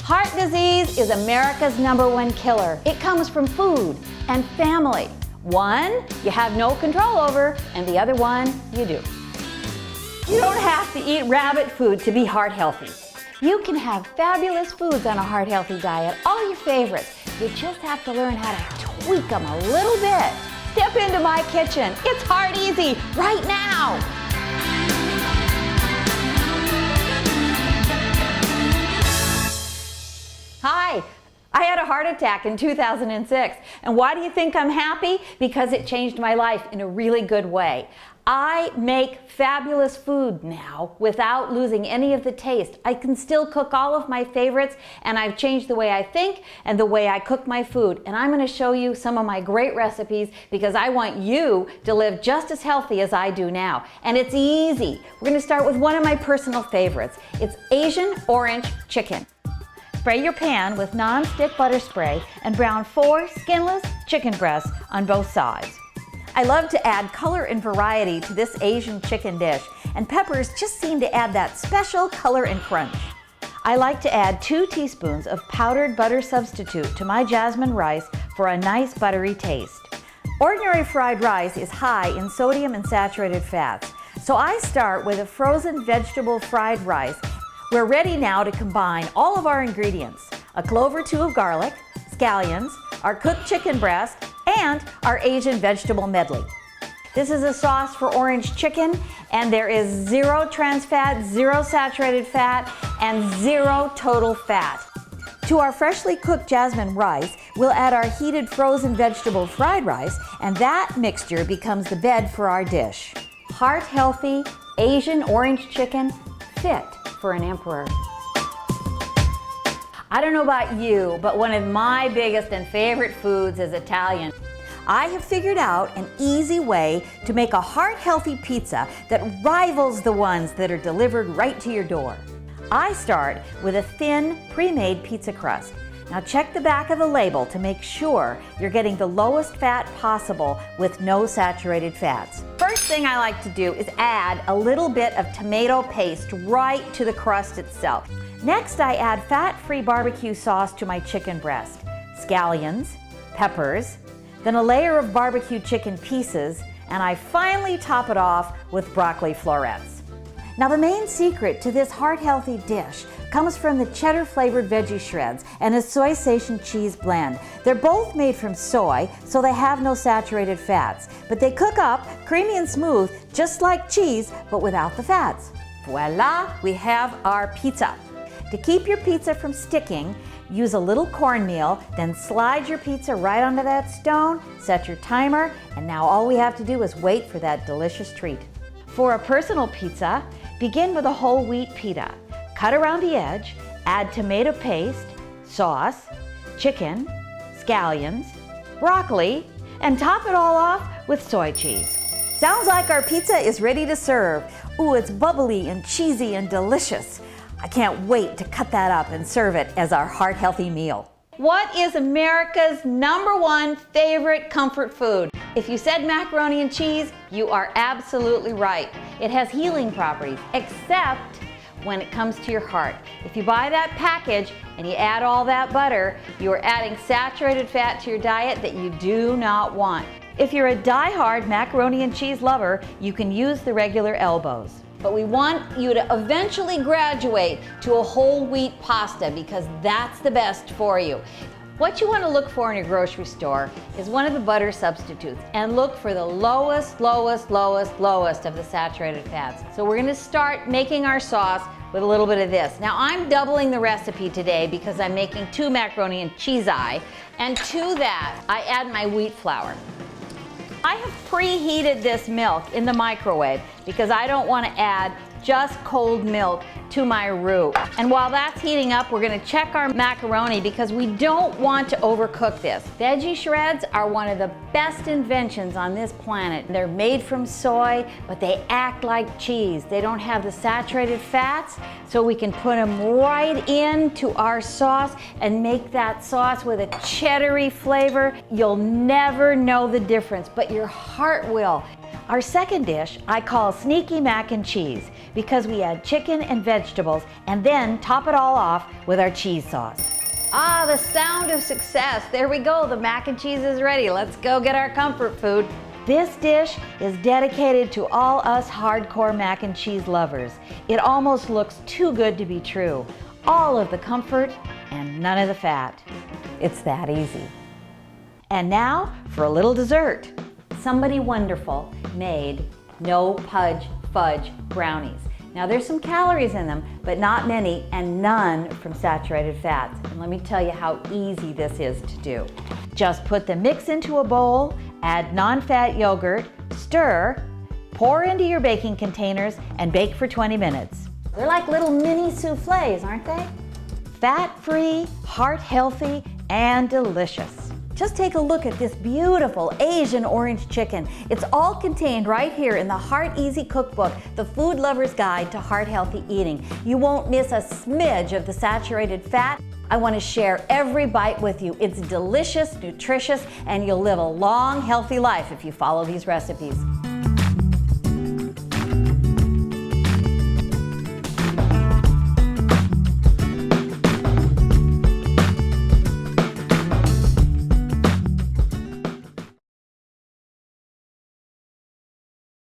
Heart disease is America's #1 killer. It comes from food and family. One you have no control over, and the other one you do. You don't have to eat rabbit food to be heart healthy. You can have fabulous foods on a heart healthy diet, all your favorites. You just have to learn how to tweak them a little bit. Step into my kitchen. It's Heart Easy right now. Hi. I had a heart attack in 2006. And why do you think I'm happy? Because it changed my life in a really good way. I make fabulous food now without losing any of the taste. I can still cook all of my favorites, and I've changed the way I think and the way I cook my food. And I'm going to show you some of my great recipes because I want you to live just as healthy as I do now. And it's easy. We're going to start with one of my personal favorites. It's Asian orange chicken. Spray your pan with non-stick butter spray and brown 4 skinless chicken breasts on both sides. I love to add color and variety to this Asian chicken dish, and peppers just seem to add that special color and crunch. I like to add 2 teaspoons of powdered butter substitute to my jasmine rice for a nice buttery taste. Ordinary fried rice is high in sodium and saturated fats, so I start with a frozen vegetable fried rice. We're ready now to combine all of our ingredients: a clove or 2 of garlic, scallions, our cooked chicken breast, and our Asian vegetable medley. This is a sauce for orange chicken, and there is 0 trans fat, 0 saturated fat, and 0 total fat. To our freshly cooked jasmine rice, we'll add our heated frozen vegetable fried rice, and that mixture becomes the bed for our dish. Heart-healthy Asian orange chicken, fit for an emperor. I don't know about you, but one of my biggest and favorite foods is Italian. I have figured out an easy way to make a heart-healthy pizza that rivals the ones that are delivered right to your door. I start with a thin, pre-made pizza crust. Now check the back of the label to make sure you're getting the lowest fat possible with no saturated fats. First thing I like to do is add a little bit of tomato paste right to the crust itself. Next, I add fat-free barbecue sauce to my chicken breast, scallions, peppers, then a layer of barbecue chicken pieces, and I finally top it off with broccoli florets. Now the main secret to this heart-healthy dish comes from the cheddar-flavored veggie shreds and a soy sation cheese blend. They're both made from soy, so they have no saturated fats, but they cook up creamy and smooth, just like cheese, but without the fats. Voila, we have our pizza. To keep your pizza from sticking, use a little cornmeal, then slide your pizza right onto that stone, set your timer, and now all we have to do is wait for that delicious treat. For a personal pizza, begin with a whole wheat pita. Cut around the edge, add tomato paste, sauce, chicken, scallions, broccoli, and top it all off with soy cheese. Sounds like our pizza is ready to serve. Ooh, it's bubbly and cheesy and delicious. I can't wait to cut that up and serve it as our heart-healthy meal. What is America's #1 favorite comfort food? If you said macaroni and cheese, you are absolutely right. It has healing properties, except when it comes to your heart. If you buy that package and you add all that butter, you are adding saturated fat to your diet that you do not want. If you're a die-hard macaroni and cheese lover, you can use the regular elbows. But we want you to eventually graduate to a whole wheat pasta because that's the best for you. What you want to look for in your grocery store is one of the butter substitutes, and look for the lowest of the saturated fats. So we're going to start making our sauce with a little bit of this. Now I'm doubling the recipe today because I'm making 2 macaroni and cheese-eye, and to that I add my wheat flour. I have preheated this milk in the microwave because I don't want to add just cold milk to my roux. And while that's heating up, we're going to check our macaroni because we don't want to overcook this. Veggie shreds are one of the best inventions on this planet. They're made from soy, but they act like cheese. They don't have the saturated fats, so we can put them right into our sauce and make that sauce with a cheddary flavor. You'll never know the difference, but your heart will. Our second dish I call sneaky mac and cheese because we add chicken and vegetables and then top it all off with our cheese sauce. Ah, the sound of success. There we go, the mac and cheese is ready. Let's go get our comfort food. This dish is dedicated to all us hardcore mac and cheese lovers. It almost looks too good to be true. All of the comfort and none of the fat. It's that easy. And now for a little dessert. Somebody wonderful made no pudge fudge brownies. Now there's some calories in them, but not many and none from saturated fats. And let me tell you how easy this is to do. Just put the mix into a bowl, add non-fat yogurt, stir, pour into your baking containers, and bake for 20 minutes. They're like little mini soufflés, aren't they? Fat-free, heart-healthy, and delicious. Just take a look at this beautiful Asian orange chicken. It's all contained right here in the Heart Easy Cookbook, the Food Lover's Guide to Heart-Healthy Eating. You won't miss a smidge of the saturated fat. I want to share every bite with you. It's delicious, nutritious, and you'll live a long, healthy life if you follow these recipes.